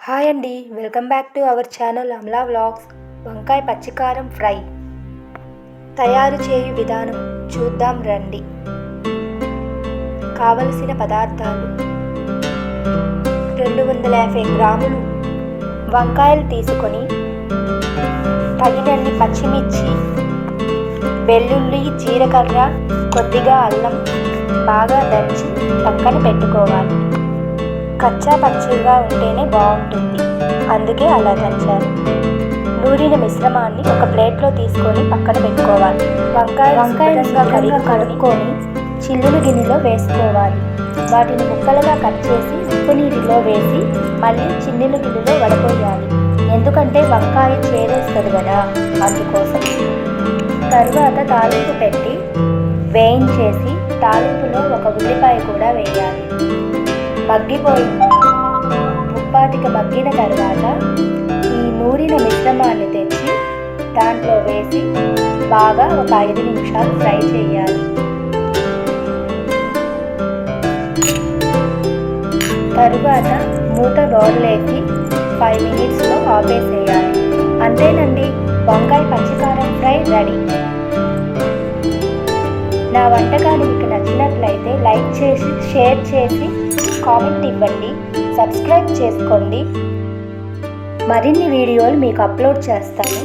Hi అండి, welcome back to our channel Amala vlogs. వంకాయ పచ్చికారం fry తయారు చేయు విధానం చూద్దాం రండి. కావలసిన పదార్థాలు: 250 గ్రాములు వంకాయలు తీసుకొని తగినన్ని పచ్చిమిర్చి, వెల్లుల్లి, జీలకర్ర, కొద్దిగా అల్లం బాగా దంచి పక్కన పెట్టుకోవాలి. కచ్చా పచ్చిగా ఉంటేనే బాగుంటుంది, అందుకే అలా దంచాను. నూరిన మిశ్రమాన్ని ఒక ప్లేట్లో తీసుకొని పక్కన పెట్టుకోవాలి. వంకాయలు కడుక్కొని చిల్లులు గిన్నెలో వేసుకోవాలి. వాటిని ముక్కలుగా కట్ చేసి ఉప్పు నీటిలో వేసి మళ్ళీ చిన్నులు గిన్నెలో వడపోయాలి. ఎందుకంటే వంకాయ చేరేస్తుంది కదా, అందుకోసం. తరువాత తాలింపు పెట్టి వేయించేసి తాలింపులో ఒక ఉల్లిపాయ కూడా వేయాలి. మగ్గిపోయింది. ముప్పాతికి మగ్గిన తర్వాత ఈ నూరిన మిశ్రమాన్ని తెచ్చి దాంట్లో వేసి బాగా ఒక 5 నిమిషాలు ఫ్రై చేయాలి. తరువాత మూత బౌల్లోకి 5 మినిట్స్లో ఆపేసేయాలి. అంతేనండి, వంకాయ పచ్చికారం ఫ్రై రెడీ. నా వంటకాలు మీకు నచ్చినట్లయితే లైక్ చేసి, షేర్ చేసి, కామెంట్ ఇవ్వండి. సబ్స్క్రైబ్ చేసుకోండి. మరిన్ని వీడియోలు మీకు అప్లోడ్ చేస్తాను.